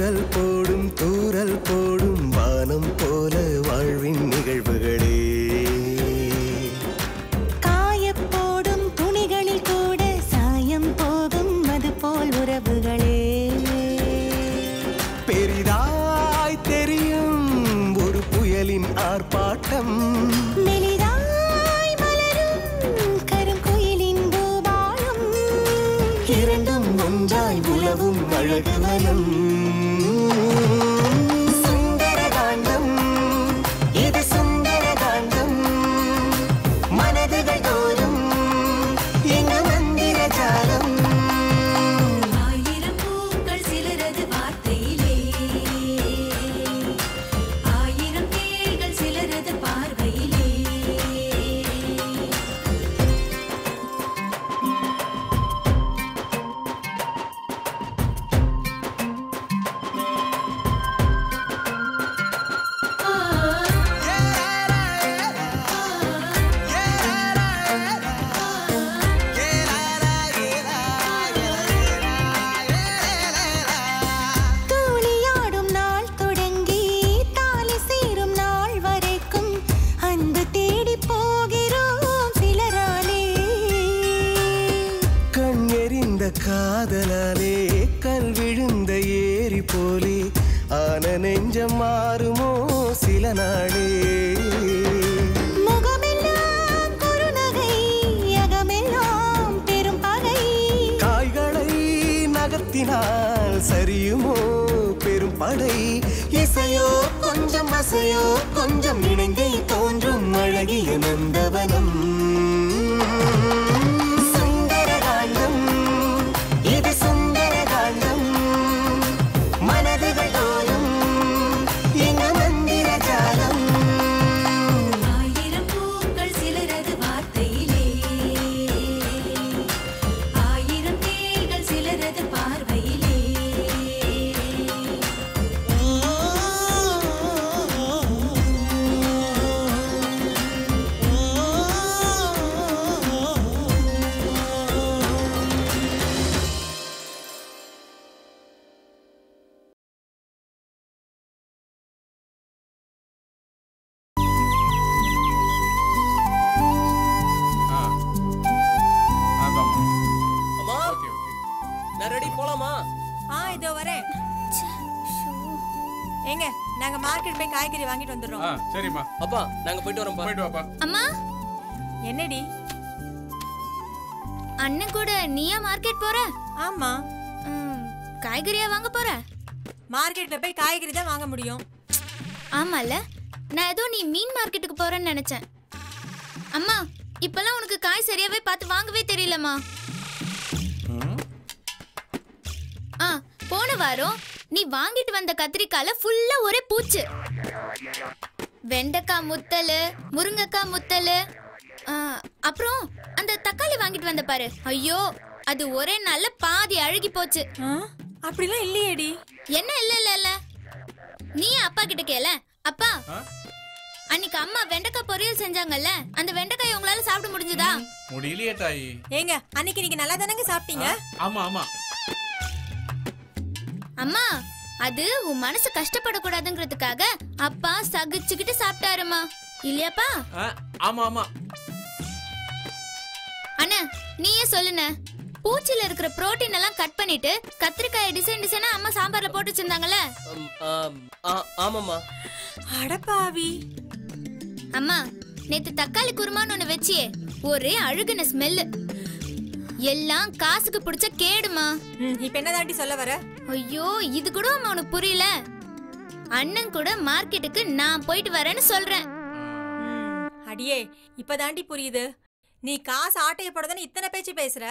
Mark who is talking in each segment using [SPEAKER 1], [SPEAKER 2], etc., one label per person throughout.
[SPEAKER 1] தூரல் போடும் வானம் போல வாழ்வின் நிகழ்வுகளே.
[SPEAKER 2] காயப்போடும் துணிகளில் கூட சாயம் போகும் அது போல் உறவுகளே.
[SPEAKER 1] பெரிதாய் தெரியும் ஒரு புயலின் ஆர்ப்பாட்டம்,
[SPEAKER 2] மெலிதாய் மலரும் கருங்குயிலின் பூபாலம்,
[SPEAKER 1] இரண்டும் ஒன்றாய் உலவும் அழகு வனம். சுந்தரகாண்டம், இது சுந்தரகாண்டம். மனதுகள் தோறும் எங்க மந்திர ஜாலம்.
[SPEAKER 2] ஆயிரம் பூக்கள் சிலரது வார்த்தையிலே, ஆயிரம் தேள்கள் சிலரது பார்வையிலே. தூளியாடும் நாள் தொடங்கி தாலி சேரும் நாள் வரைக்கும் அன்பு தேடி போகிறோம் சிலராலே.
[SPEAKER 1] கண் எறிந்த காதலாலே கல் விழுந்த ஏரி போலே ஆன நெஞ்சம் மாறுமோ சில நாளே.
[SPEAKER 2] முகமெல்லாம் குறுநகை, அகமெல்லாம் பெரும் பகை.
[SPEAKER 1] காய்களை நகர்த்தினால் சரியுமோ பெரும் படை. இசையோ கொஞ்சம் அசையோ கொஞ்சம் இணைந்தே தோன்றும் அழகிய நந்தவனம். சுந்தரகாண்டம், இது சுந்தரகாண்டம். மனதுகள் தோறும் எங்க மந்திர ஜாலம்.
[SPEAKER 2] ஆயிரம் பூக்கள் சிலரது வார்த்தையிலே, ஆயிரம் தேள்கள் சிலரது பார்வையிலே.
[SPEAKER 3] அம்மா, நான் ரெடி போலாமா?
[SPEAKER 4] இதோ வரேன். ஏங்க நாங்க மார்க்கெட் போய் காய்கறி வாங்கிட்டு வந்துடுறோம்.
[SPEAKER 5] சரிம்மா.
[SPEAKER 3] அப்பா நாங்க போயிட்டு வரோம்ப்பா.
[SPEAKER 5] போயிட்டு வாப்பா.
[SPEAKER 6] அம்மா,
[SPEAKER 4] என்னடி?
[SPEAKER 6] அண்ணன் கூட நீயா மார்க்கெட் போற?
[SPEAKER 4] ஆமா,
[SPEAKER 6] காய்கறியா வாங்க போற?
[SPEAKER 4] மார்க்கெட்ல போய் காய்கறி தான் வாங்க முடியும்.
[SPEAKER 6] ஆமால, நான் ஏதோ நீ மீன் மார்க்கெட்டுக்கு போறேன்னு நினைச்சேன். அம்மா, இப்பெல்லாம் உனக்கு காய் சரியாவே பார்த்து வாங்கவே தெரியலம்மா. போன வாரம் நீ வாங்கிட்டு வந்த கத்திரிக்கால ஃபுல்லா ஒரே பூச்சு. வெண்டைக்காய் முத்தலு, முருங்கைக்காய் முத்தலு, அப்புறம் அந்த தக்காளி வாங்கிட்டு வந்த பாரு, ஐயோ அது ஒரே நாள்ல பாதி அழுகி போச்சு.
[SPEAKER 4] அப்படிலாம் இல்லையேடி.
[SPEAKER 6] என்ன இல்ல இல்ல இல்ல, நீ அப்பா கிட்ட கேள. அப்பா, அன்னைக்கு அம்மா வெண்டைக்காய் பொரியல் செஞ்சாங்கல்ல, அந்த வெண்டைக்காய் உங்களால சாப்பிட முடிஞ்சதா?
[SPEAKER 5] முடியலையே தாயி.
[SPEAKER 4] ஏங்க அன்னைக்கு நீங்க நல்லா தானங்க சாப்பிட்டீங்க?
[SPEAKER 5] ஆமா ஆமா.
[SPEAKER 6] அம்மா, அது உன் மனசு கஷ்டப்படக்கூடாதுங்கிறதுக்காக அப்பா சகிச்சுக்கிட்டு சாப்பிட்டாருமா, இல்லையாப்பா?
[SPEAKER 5] ஆமா ஆமா.
[SPEAKER 6] அண்ணா நீயே சொல்லுன, பூச்சில இருக்கிற புரோட்டீன் எல்லாம் கட் பண்ணிட்டு கத்திரிக்காய் டிசைன் டிசைனா அம்மா சாம்பார்ல போட்டு வச்சிருந்தாங்கல்ல.
[SPEAKER 3] ஆமாம்மா.
[SPEAKER 4] அடப்பாவி.
[SPEAKER 6] அம்மா, நேத்து தக்காளி குருமான்னு ஒண்ணு வச்சியே, ஒரே அழுகுன ஸ்மெல்லு. எல்லாம் காசுக்கு பிடிச்ச கேடுமா.
[SPEAKER 4] இப்ப என்ன தாண்டி சொல்ல வர?
[SPEAKER 6] ஐயோ, இது கூட அம்மா உனக்கு புரியல. அண்ணன் கூட மார்க்கெட்டுக்கு நான் போயிட்டு வரேன்னு சொல்றேன்.
[SPEAKER 4] அடியே, இப்ப தாண்டி புரியுது. நீ காசு ஆட்டைய போடுறதுன்னு இத்தனை பேச்சு பேசுற.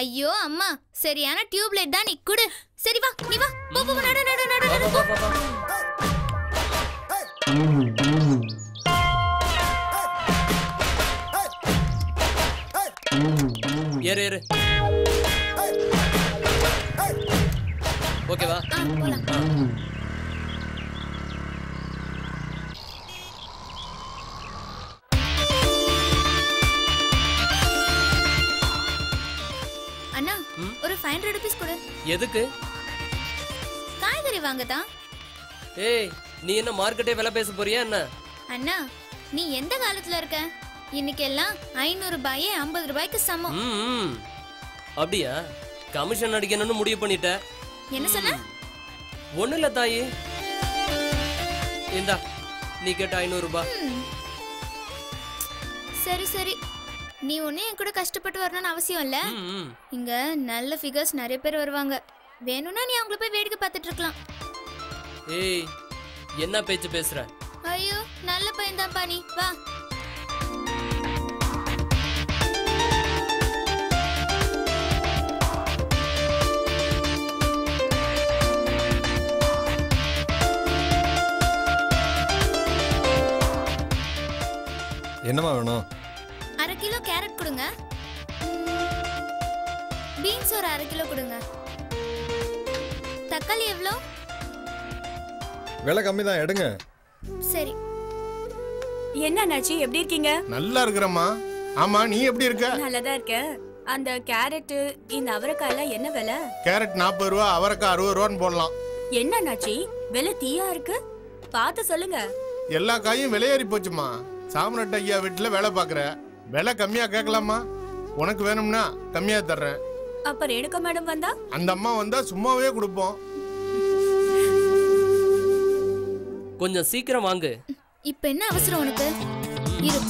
[SPEAKER 6] ஐயோ அம்மா, சரியான டியூப்லைட் தான் நீ குடு. சரி வா, நீ வா. போ போ, நட நட நட நட போ.
[SPEAKER 3] ஏறு ஏறு. ஓகேவா?
[SPEAKER 6] போலாம். அண்ணா, ஒரு 500 rupees கொடு.
[SPEAKER 3] எதுக்கு?
[SPEAKER 6] காய்கறி காய்கறி வாங்கதான்.
[SPEAKER 3] ஏய் நீ என்ன மார்க்கெட்டே விலை பேச போறியா என்ன?
[SPEAKER 6] அண்ணா நீ எந்த காலத்துல இருக்க? இன்னைக்கு எல்லாம் 500 ரூபாயே 50 ரூபாய்க்கு சமம்.
[SPEAKER 3] அப்படியா? கமிஷன் அடிக்கணும்னு முடிவு பண்ணிட்ட.
[SPEAKER 6] என்ன சொன்ன?
[SPEAKER 3] ஒண்ணு இல்ல தாயி. இந்தா நீ கேட்ட 500 ரூபாய்.
[SPEAKER 6] சரி சரி, நீ ஒன்னும் என் கூட கஷ்டப்பட்டு வரணும்னு அவசியம் இல்ல. இங்க நல்ல ஃபிகர்ஸ் நிறைய பேர் வருவாங்க. வேணும்னா நீ அவங்கள போய் வேடிக்கை பார்த்துட்டு இருக்கலாம்.
[SPEAKER 3] ஏய் என்ன பேச்சு பேசுற?
[SPEAKER 6] ஐயோ நல்ல பையன்தான்ப்பா நீ, வா.
[SPEAKER 7] என்னமா வேணும்?
[SPEAKER 6] 1/2 கிலோ கேரட் கொடுங்க. பீன்ஸ் ஒரு 1/2 கிலோ கொடுங்க. தக்காளி எவ்வளோ?
[SPEAKER 7] விலை கம்மி தான், எடுங்க.
[SPEAKER 6] சரி.
[SPEAKER 4] என்ன நாச்சி, எப்படி இருக்கீங்க?
[SPEAKER 8] நல்லா இருக்கிறம்மா. ஆமா நீ எப்படி இருக்க?
[SPEAKER 4] நல்லதா இருக்க. அந்த கேரட் இந்த அவரைக்காய் எல்லாம் என்ன விலை?
[SPEAKER 8] கேரட் 40 ரூபா, அவரைக்காய் 60 ரூபான்னு போடலாம்.
[SPEAKER 4] என்ன நாச்சி விலை தீயா இருக்கு? பார்த்து சொல்லுங்க.
[SPEAKER 8] எல்லா காயும் விலையேறி போச்சுமா. சாமரட்ட ஐயா வீட்டுல வேலை பாக்குற, விலை கம்மியா கேட்கலாமா? உனக்கு வேணும்னா கம்மியா தர்றேன்.
[SPEAKER 4] அப்ப ரேணுகா மேடம் வந்தா?
[SPEAKER 8] அந்த அம்மா வந்தா சும்மாவே கொடுப்போம்.
[SPEAKER 3] கொஞ்சம் சீக்கிரம் வாங்கு.
[SPEAKER 6] இப்ப என்ன அவசரம் உனக்கு? இரு.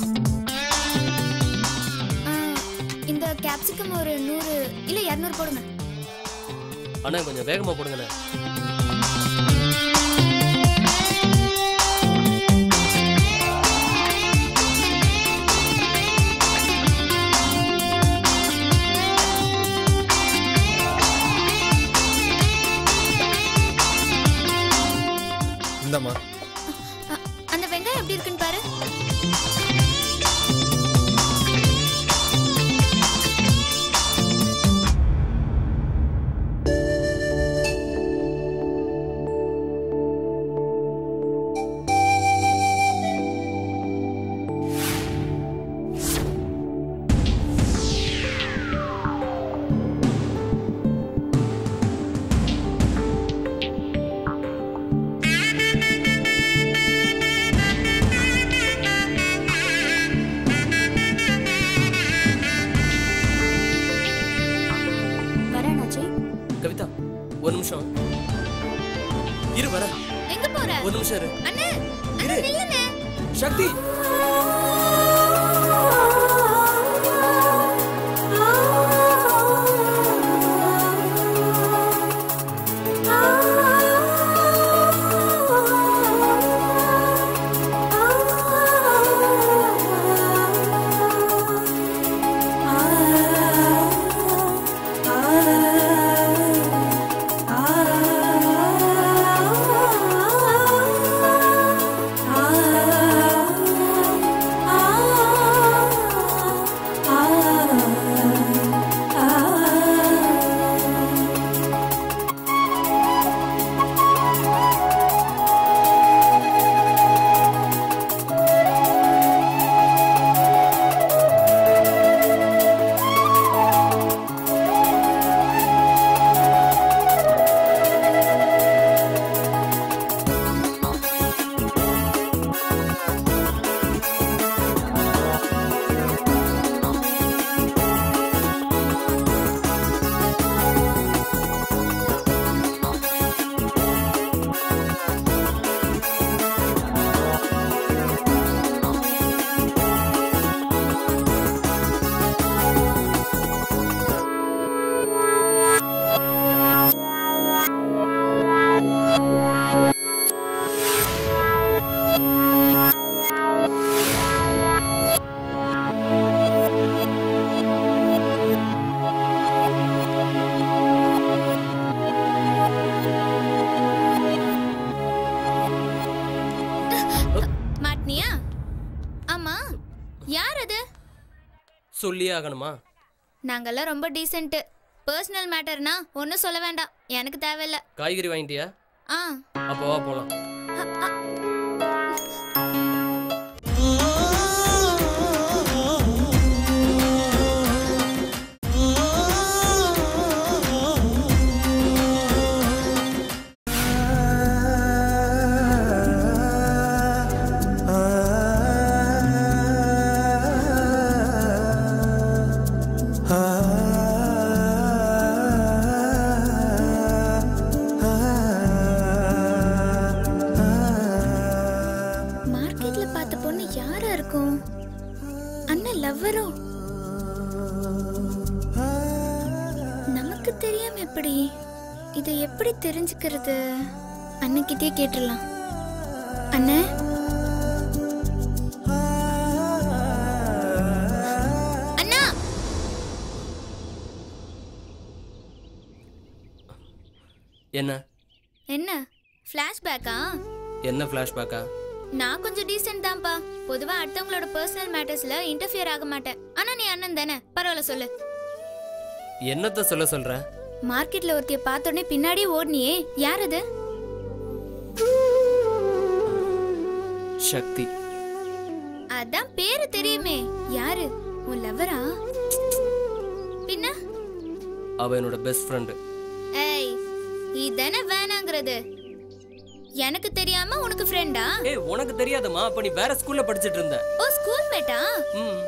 [SPEAKER 6] இந்த கேப்சிகம் ஒரு 100 இல்ல 200 போடுங்க.
[SPEAKER 3] அண்ணா கொஞ்சம் வேகமா போடுங்க.
[SPEAKER 7] இந்தம்மா.
[SPEAKER 6] அந்த வெங்காயம் எப்படி இருக்குன்னு பாரு.
[SPEAKER 3] கவிதா ஒரு நிமிஷம் இரு, வர.
[SPEAKER 6] எங்க போற?
[SPEAKER 3] ஒரு நிமிஷம் இரு.
[SPEAKER 6] அண்ணே அண்ணே நில்லுண்ணே.
[SPEAKER 3] சக்தி சொல்லியே ஆகணுமா?
[SPEAKER 6] நாங்கெல்லாம் ரொம்ப டீசென்ட். பர்சனல் மேட்டர்னா ஒன்னும் சொல்ல வேண்டாம், எனக்கு தேவையில்ல.
[SPEAKER 3] காய்கறி வாங்கிட்டியா? அப்போ வா போலாம்.
[SPEAKER 6] இதை எப்படி தெரிஞ்சுக்கிறது? அண்ணன்கிட்டயே கேட்டுடலாம். அண்ணே, அண்ணா,
[SPEAKER 3] என்ன
[SPEAKER 6] என்ன ஃபிளாஷ்பேக்கா?
[SPEAKER 3] என்ன ஃபிளாஷ்பேக்கா?
[SPEAKER 6] நான் கொஞ்சம் டீசென்ட் தான்ப்பா. பொதுவா அடுத்தவங்களோட பர்சனல் மேட்டர்ஸ்ல இன்டர்ஃபியர் ஆக மாட்டேன். ஆனா நீ அண்ணன் தானே, பரவாயில்ல சொல்லு.
[SPEAKER 3] என்னத்த சொல்ற?
[SPEAKER 6] மார்க்கெட்ல ஒருத்திய பார்த்த உடனே பின்னாடியே ஓடுனியே, யார் அது?
[SPEAKER 3] சக்தி.
[SPEAKER 6] அதான் பேரு தெரியுமே. யாரு? உன் லவ்வரா? பின்ன
[SPEAKER 3] அவ என்னோட பெஸ்ட் ஃப்ரெண்ட்.
[SPEAKER 6] ஏய், இதென்ன வேணாங்கிறது? எனக்கு தெரியாம உனக்கு ஃப்ரெண்டா?
[SPEAKER 3] ஏய், உனக்கு தெரியாதமா? அப்ப நீ வேற ஸ்கூல்ல படிச்சிட்டு இருந்த.
[SPEAKER 6] ஓ, ஸ்கூல் மேட்டா?
[SPEAKER 3] ம்.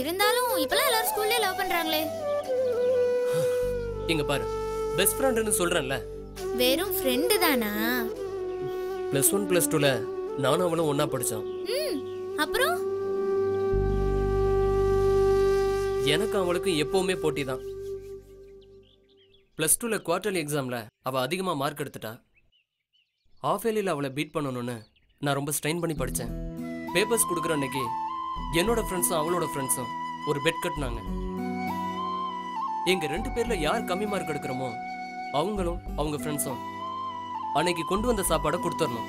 [SPEAKER 6] இருந்தாலும் இப்பலாம் எல்லாரும் ஸ்கூல்ல லவ் பண்றாங்களே.
[SPEAKER 3] இங்க பாரு, பெஸ்ட் ஃப்ரெண்ட்னு சொல்றேன்ல.
[SPEAKER 6] வெறும் ஃப்ரெண்ட் தானா?
[SPEAKER 3] +1 +2ல நானும் அவளும் ஒண்ணா படிச்சோம்.
[SPEAKER 6] அப்புறம்
[SPEAKER 3] எனக்கு அவளுக்கு எப்பவுமே போட்டி தான். +2ல குவார்டர்லி எக்ஸாம்ல அவ அதிகமா மார்க் எடுத்துட்டா. ஹாஃப் இயர்லியில் அவளை பீட் பண்ணணும்னு நான் ரொம்ப ஸ்ட்ரெயின் பண்ணி படித்தேன். பேப்பர்ஸ் கொடுக்குற அன்னைக்கு என்னோட ஃப்ரெண்ட்ஸும் அவளோட ஃப்ரெண்ட்ஸும் ஒரு பெட் கட்டினாங்க. எங்க 2 பேர்ல யார் கம்மி மார்க் எடுக்கிறோமோ அவங்களும் அவங்க ஃப்ரெண்ட்ஸும் அன்னைக்கு கொண்டு வந்த சாப்பாடை கொடுத்துடணும்.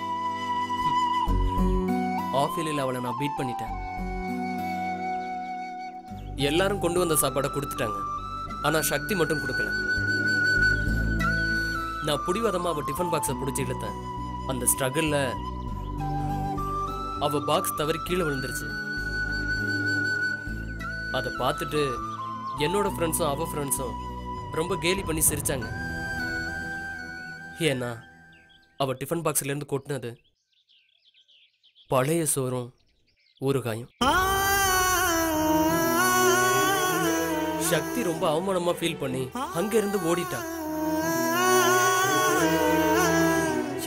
[SPEAKER 3] ஹாஃப் இயர்லியில் அவளை நான் பீட் பண்ணிட்டேன். எல்லாரும் கொண்டு வந்த சாப்பாடை கொடுத்துட்டாங்க. ஆனா சக்தி மட்டும் கொடுக்கல. நான் புடிவாதமா அவ டிஃபன் பாக்ஸை பிடிச்சி இழுத்தேன். அந்த ஸ்ட்ரகிள்ல அவ பாக்ஸ் தவறி கீழே விழுந்துருச்சு. அதை பார்த்துட்டு என்னோட ஃப்ரெண்ட்ஸும் அவ ஃப்ரெண்ட்ஸும் ரொம்ப கேலி பண்ணி சிரிச்சாங்க. ஏன்னா அவ டிஃபன் பாக்ஸ்ல இருந்து கொட்டினது பழைய சோறும் ஊறுகாயும். சக்தி ரொம்ப அவமானமா ஃபீல் பண்ணி அங்க இருந்து ஓடிட்டா.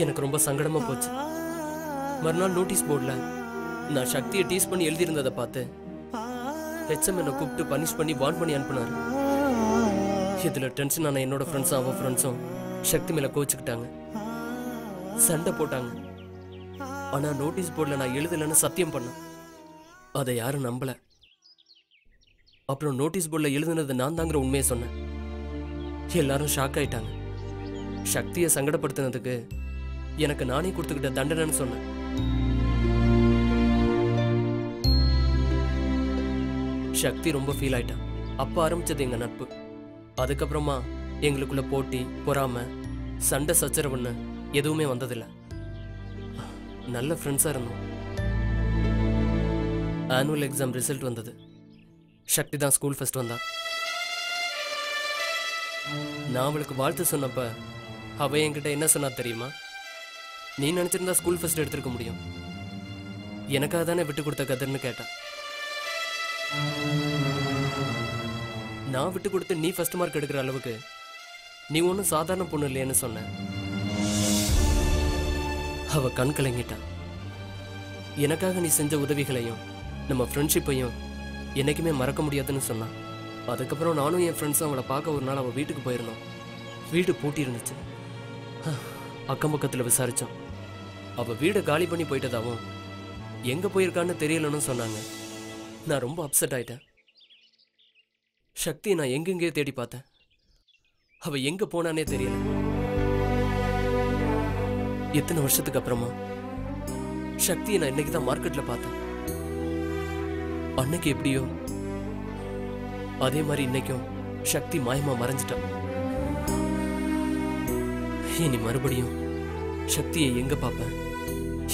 [SPEAKER 3] எனக்கு ரொம்ப சங்கடமா போச்சு. மறுநாள் நோட்டீஸ் போர்டில் நான் சக்தியை டீஸ் பண்ணி எழுதியிருந்ததை பார்த்து HM என்னை கூப்பிட்டு பனிஷ் பண்ணி வார்ன் பண்ணி அனுப்புனாரு. இதுல டென்ஷன் ஆன என்னோட ஃப்ரெண்ட்ஸும் அவ ஃப்ரெண்ட்ஸும் சக்தி மேல கோச்சுக்கிட்டாங்க, சண்டை போட்டாங்க. ஆனா நோட்டீஸ் போர்டில் நான் எழுதலைன்னு சத்தியம் பண்ணேன். அதை யாரும் நம்பல. அப்புறம் நோட்டீஸ் போர்டில் எழுதுனது நான் தாங்கிற உண்மையை சொன்னேன். எல்லாரும் ஷாக் ஆயிட்டாங்க. சக்தியை சங்கடப்படுத்தினதுக்கு எனக்கு நானே கொடுத்துக்கிட்ட தண்டனைன்னு சொன்னேன். சக்தி ரொம்ப ஃபீல் ஆயிட்டான். அப்ப ஆரம்பிச்சது எங்க நட்பு. அதுக்கப்புறமா எங்களுக்குள்ள போட்டி, பொறாமை, சண்டை, சச்சரவுன்னு எதுவுமே வந்ததில்லை. நல்ல ஃப்ரெண்ட்ஸா இருந்தோம். ஆனுவல் எக்ஸாம் ரிசல்ட் வந்தது. சக்தி தான் ஸ்கூல் ஃபர்ஸ்ட் வந்தா. நான் அவளுக்கு வாழ்த்து சொன்னப்ப அவ என்கிட்ட என்ன சொன்னா தெரியுமா? நீ நினைச்சிருந்தா ஸ்கூல் ஃபர்ஸ்ட் எடுத்திருக்க முடியும், எனக்காக தானே விட்டு கொடுத்த கதர்னு கேட்டான். நான் விட்டு கொடுத்து நீ ஃபர்ஸ்ட் மார்க் எடுக்கிற அளவுக்கு நீ ஒன்றும் சாதாரண பொண்ணு இல்லையேன்னு சொன்ன. அவ கண் கலங்கிட்டான். எனக்காக நீ செஞ்ச உதவிகளையும் நம்ம ஃப்ரெண்ட்ஷிப்பையும் என்னைக்குமே மறக்க முடியாதுன்னு சொன்னான். அதுக்கப்புறம் நானும் என் ஃப்ரெண்ட்ஸும் அவளை பார்க்க ஒரு நாள் அவள் வீட்டுக்கு போயிருந்தோம். வீடு பூட்டி இருந்துச்சு. அக்கம் பக்கத்தில் விசாரித்தோம். அவள் வீடை காலி பண்ணி போயிட்டதாவும் எங்கே போயிருக்கான்னு தெரியலன்னு சொன்னாங்க. நான் ரொம்ப அப்செட் ஆயிட்டேன். சக்தியை நான் எங்கெங்கேயோ தேடி பார்த்தேன். அவள் எங்கே போனானே தெரியல. எத்தனை வருஷத்துக்கு அப்புறமா சக்தியை நான் இன்னைக்கு தான் மார்க்கெட்டில் பார்த்தேன். அன்னைக்கு எப்படியோ அதே மாதிரி இன்னைக்கும் சக்தி மாயமா மறைஞ்சிட்டான். இனி மறுபடியும் சக்தியை எங்க பார்ப்பேன்,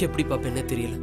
[SPEAKER 3] எப்படி பார்ப்பேன்னே தெரியல.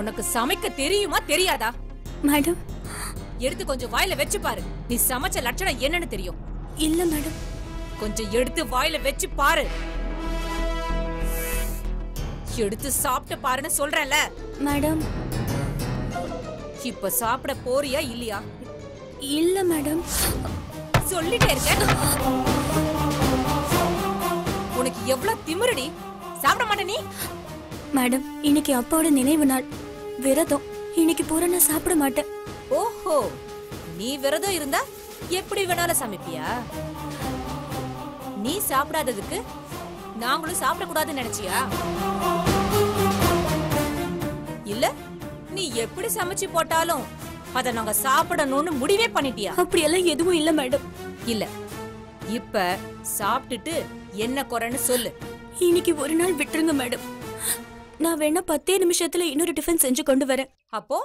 [SPEAKER 4] உனக்கு சமைக்க தெரியுமா தெரியாதா?
[SPEAKER 7] மேடம்.
[SPEAKER 4] எடுத்து கொஞ்சம் வாயில வச்சு பாரு. நீ சமைச்ச லட்சணம் என்னன்னு தெரியும்.
[SPEAKER 7] இல்ல மேடம்.
[SPEAKER 4] கொஞ்சம் எடுத்து வாயில வச்சு பாரு. எடுத்து சாப்பிட்டு பாருன்னு சொல்றேன்ல.
[SPEAKER 7] மேடம்.
[SPEAKER 4] இப்ப சாப்பிட போறியா இல்லையா?
[SPEAKER 7] இல்ல மேடம்.
[SPEAKER 4] சொல்லிட்டே இருக்க. உனக்கு எவ்வளவு திமிருடி? சாப்பிட மாட்ட நீ?
[SPEAKER 7] மேடம், இன்னைக்கு அப்பாவோட நினைவு நாள். விரதம். இன்னைக்கு பூரா நான் சாப்பிட மாட்டேன்.
[SPEAKER 4] ஓஹோ, நீ விரதம் இருந்தா எப்படி வேணாலும் சமைப்பியா? நீ சாப்பிடாததுக்கு நாங்களும் சாப்பிடக்கூடாதுன்னு நினைச்சியா? இல்ல நீ எப்படி சமைச்சு போட்டாலும் அத நாங்க சாப்பிடணும்னு முடிவே பண்ணிட்டியா?
[SPEAKER 7] அப்படியெல்லாம் எதுவும் இல்ல மேடம்.
[SPEAKER 4] இல்ல, இப்ப சாப்பிட்டுட்டு என்ன குறைன்னு சொல்லு.
[SPEAKER 7] இன்னைக்கு ஒரு நாள் விட்டுருங்க மேடம். நான் வேணா 10 நிமிஷத்துல இன்னொரு டிஃபன் செஞ்சு கொண்டு வரேன்.
[SPEAKER 4] அப்போ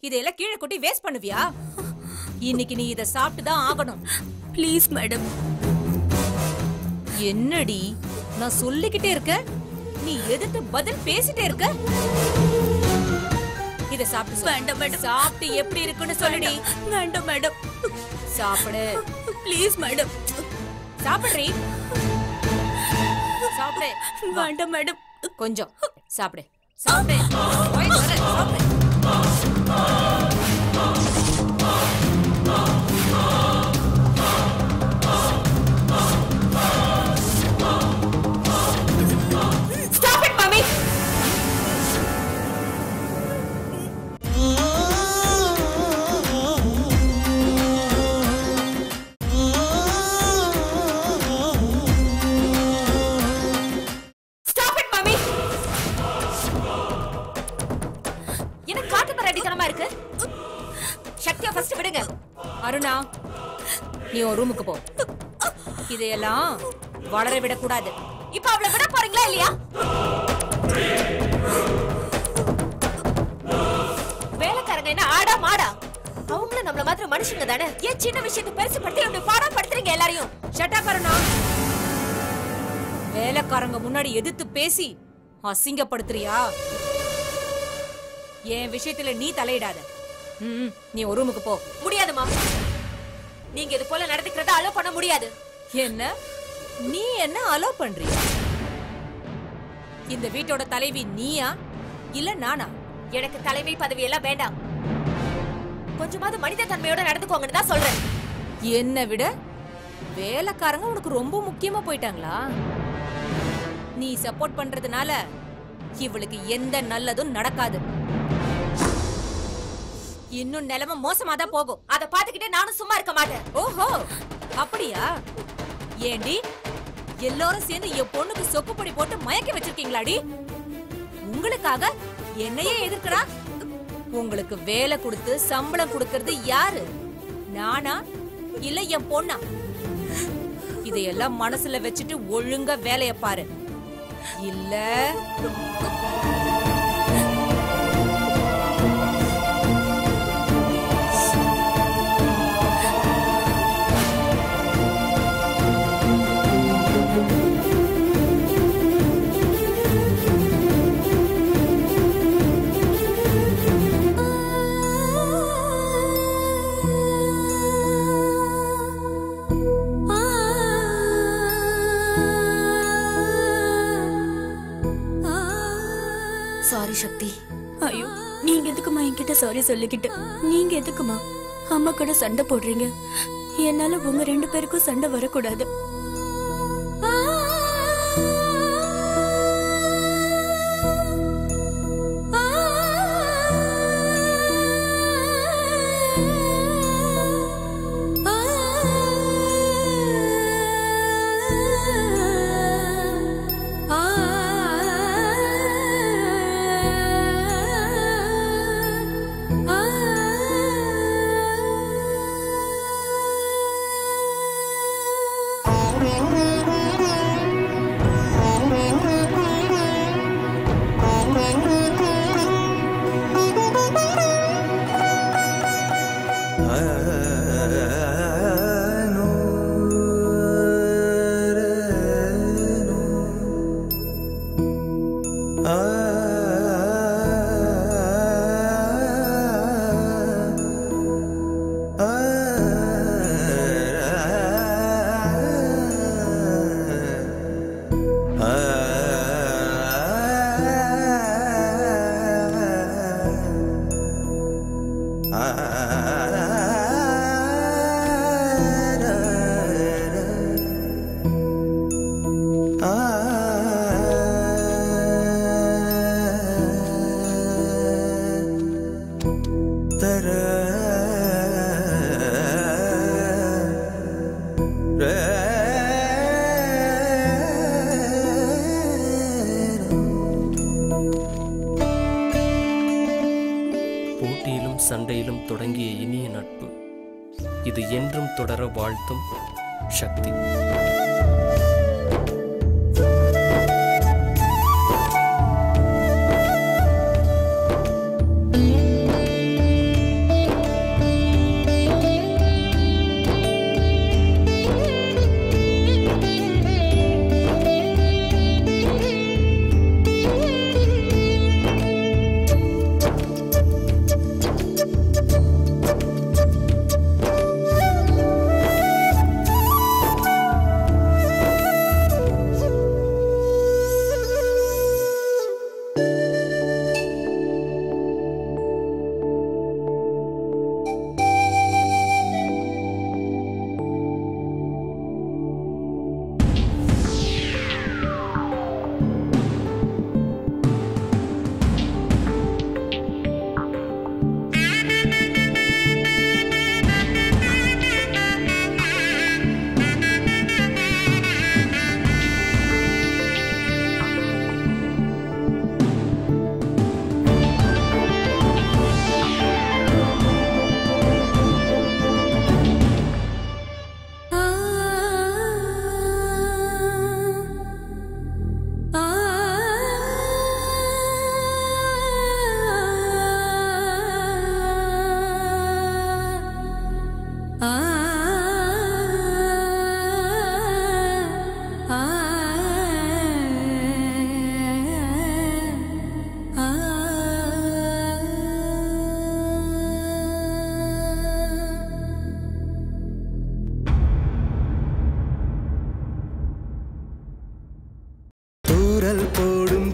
[SPEAKER 4] இதெல்லாம் கீழே கொட்டி வேஸ்ட் பண்ணுவியா? இன்னைக்கு நீ இத சாப்பிட்டு தான் ஆகணும்.
[SPEAKER 7] Please madam.
[SPEAKER 4] என்னடி நான் சொல்லிக்கிட்டே இருக்க, நீ எதுக்கு பதில் பேசிட்டே இருக்க? இத சாப்பிட்டு
[SPEAKER 7] வேண்டாம் மேடம்.
[SPEAKER 4] சாப்பிட்டு எப்படி இருக்குன்னு சொல்லுடி.
[SPEAKER 7] வேண்டாம் மேடம்.
[SPEAKER 4] சாப்பிடு
[SPEAKER 7] ப்ளீஸ் மேடம்.
[SPEAKER 4] சாப்பிடுறீ? சாப்பிடு.
[SPEAKER 7] வேண்டாம் மேடம்.
[SPEAKER 4] கொஞ்சம் சாப்பிடு. சாப்பிடு. வாயில வர சாப்பிடு. Stop it, mommy. Stop it, mommy. என்ன காட்டு பரடித்தனமா இருக்கு? சக்தியை ஃபர்ஸ்ட் விடுங்க. அருணா, நீ உன் ரூமுக்கு போ. இதையெல்லாம் வளர விடக்கூடாது. இப்ப அவளை விட போறீங்களா இல்லையா? வேலைக்காரங்க என்ன ஆடா மாடா? அவங்களும் நம்மள மாதிரி மனுஷங்க தானே. ஏன் சின்ன விஷயத்தை பெருசு படுத்தி அப்படி பாடப்படுத்துறீங்க எல்லாரையும்? Shut up Aruna. வேலைக்காரங்க முன்னாடி எதிர்த்து பேசி அசிங்கப்படுத்துறியா? என் விஷயத்துல நீ தலையிடாத. நீ ஒரு ரூமுக்கு போ. முடியாதுமா, நீங்க இது போல நடந்துக்கிறத அலோ பண்ண முடியாது. என்ன நீ என்ன அலோ பண்றியா? இந்த வீட்டோட தலைவி நீயா இல்ல நானா? எனக்கு தலைவி பதவி எல்லாம் வேண்டாம். கொஞ்சமாவது மனித தன்மையோட நடந்துக்கோங்கன்னு தான் சொல்றேன். என்ன விட வேலைக்காரங்க உனக்கு ரொம்ப முக்கியமா போயிட்டாங்களா? நீ சப்போர்ட் பண்றதுனால இவளுக்கு எந்த நல்லதும் நடக்காது. இன்னும் நிலைமை மோசமாதான் போகும். அத பாத்துக்கிட்டே நானும் சும்மா இருக்க மாட்டேன். ஓஹோ, அப்படியா? ஏண்டி எல்லாரும் சேர்ந்து என் பொண்ணுக்கு சொக்குப்பொடி போட்டு மயக்க வச்சிருக்கீங்களாடி? உங்களுக்காக என்னையே எதிர்க்கிறா? உங்களுக்கு வேலை கொடுத்து சம்பளம் கொடுக்கறது யாரு? நானா இல்ல என் பொண்ணா? இதையெல்லாம் மனசுல வச்சுட்டு ஒழுங்கா வேலைய பாரு. இல்ல
[SPEAKER 7] சாரி சக்தி. ஐயோ, நீங்க எதுக்குமா என்கிட்ட சாரி சொல்லிக்கிட்டு? நீங்க எதுக்குமா அம்மா கூட சண்டை போடுறீங்க? என்னால உங்க 2 பேருக்கும் சண்டை வரக்கூடாது.
[SPEAKER 3] போட்டியிலும் சண்டையிலும் தொடங்கிய இனிய நட்பு இது என்றும் தொடர வாழ்த்தும் சக்தி.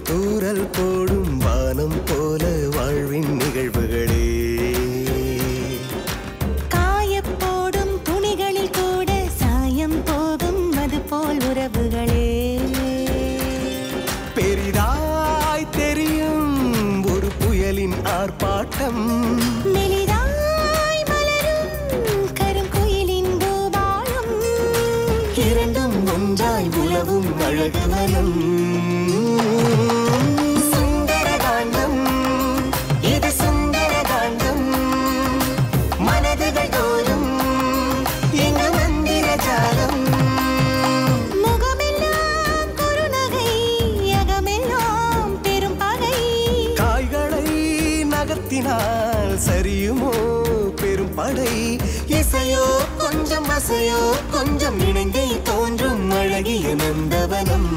[SPEAKER 1] தூரல் போடும் வானம் போல வாழ்வின் நிகழ்வுகளே,
[SPEAKER 2] காயப்போடும் துணிகளில் கூட சாயம் போகும் அது போல் உறவுகளே,
[SPEAKER 1] பெரிதாய் தெரியும் ஒரு புயலின் ஆர்ப்பாட்டம்,
[SPEAKER 2] மெலிதாய் மலரும் கருங்குயிலின் பூபாலம்,
[SPEAKER 1] இரண்டும் ஒன்றாய் உலவும் அழகு வனம். சுந்தரகாண்டம், இது சுந்தரகாண்டம், மனதுகள் தோறும் எங்கு மந்திர ஜாலம்,
[SPEAKER 2] முகமெல்லாம் குறுநகை அகமெல்லாம் பெரும் பகை,
[SPEAKER 1] காய்களை நகர்த்தினால் சரியுமோ பெரும் படை, இசையோ கொஞ்சம் அசையோ கொஞ்சம் இணைந்தே தோன்றும் அழகிய நந்தவனம்.